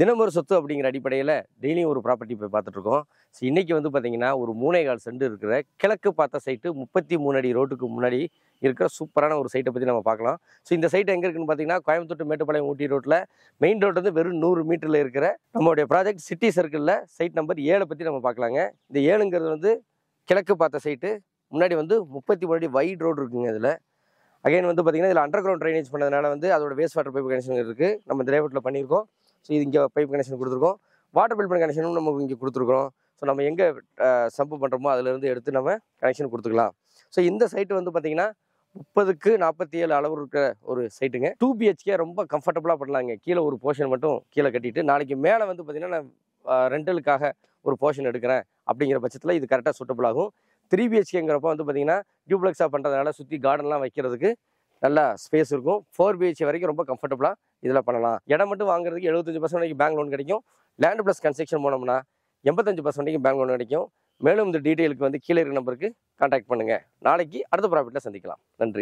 தினம் ஒரு சொத்து அப்படிங்கிற அடிப்படையில் டெய்லியும் ஒரு ப்ராப்பர்ட்டி போய் பார்த்துட்ருக்கோம். ஸோ இன்றைக்கி வந்து பார்த்திங்கன்னா ஒரு 3.25 சென்ட் இருக்கிற கிழக்கு பார்த்த சைட்டு 33 அடி ரோட்டுக்கு முன்னாடி இருக்கிற சூப்பரான ஒரு சைட்டை பற்றி நம்ம பார்க்கலாம். ஸோ இந்த சைட் எங்கே இருக்குன்னு பார்த்தீங்கன்னா கோயம்புத்தூர் to மேட்டுப்பாளையம் ஊட்டி ரோட்டில் மெயின் ரோட் வந்து வெறும் 100 மீட்டரில் இருக்கிற நம்மளுடைய ப்ராஜெக்ட் சிட்டி சர்க்கிளில் சைட் நம்பர் 7 பற்றி நம்ம பார்க்கலாங்க. இந்த 7ங்கிறது வந்து கிழக்கு பார்த்த சைட்டு, முன்னாடி வந்து 33 அடி வைட் ரோடு இருக்குங்க. இதில் அகைன் வந்து பார்த்திங்கன்னா இதில் அண்டர் கிரவுண்ட் ட்ரைனேஜ் பண்ணதுனால வந்து அதோட வேஸ்ட் வாட்டர் பைப் கனெக்ஷன் இருக்குது. நம்ம இந்த லேஅவுட்டில் பண்ணியிருக்கோம். ஸோ இது இங்கே பைப் கனெக்ஷன் கொடுத்துருக்கோம். வாட்டர் பில் பண்ண கனெக்ஷனும் நம்ம இங்கே கொடுத்துருக்கோம். ஸோ நம்ம எங்கே சம்பு பண்ணுறோமோ அதிலேருந்து எடுத்து நம்ம கனெக்ஷன் கொடுத்துக்கலாம். ஸோ இந்த சைட்டு வந்து பார்த்திங்கன்னா 30க்கு 47 அளவு இருக்கிற ஒரு சைட்டுங்க. 2 BHK ரொம்ப கம்ஃபர்டபுளாக பண்ணலாங்க. கீழே ஒரு போர்ஷன் மட்டும் கீழே கட்டிட்டு நாளைக்கு மேலே வந்து பார்த்திங்கன்னா நான் ரெண்டலுக்காக ஒரு போர்ஷன் எடுக்கிறேன் அப்படிங்கிற பட்சத்தில் இது கரெக்டாக சூட்டபுள் ஆகும். 3 BHKங்கிறப்ப வந்து பார்த்திங்கன்னா டியூப்ளெக்ஸாக பண்ணுறதுனால சுற்றி கார்டன்லாம் வைக்கிறதுக்கு நல்லா ஸ்பேஸ் இருக்கும். 4 BHK வரைக்கும் ரொம்ப கம்ஃபர்டபுளாக இதில் பண்ணலாம். இடம் மட்டும் வாங்குறதுக்கு 75% வரைக்கும் பேங்க் லோன் கிடைக்கும். லேண்ட் ப்ளஸ் கன்ஸ்ட்ரக்ஷன் போனோம்னா 85% வரைக்கும் பேங்க் லோன் கிடைக்கும். மேலும் இந்த டீட்டெயிலுக்கு வந்து கீழே இருக்கிற நம்பருக்கு கான்டாக்ட் பண்ணுங்கள். நாளைக்கு அடுத்த ப்ராஃபிட்டில் சந்திக்கலாம். நன்றி.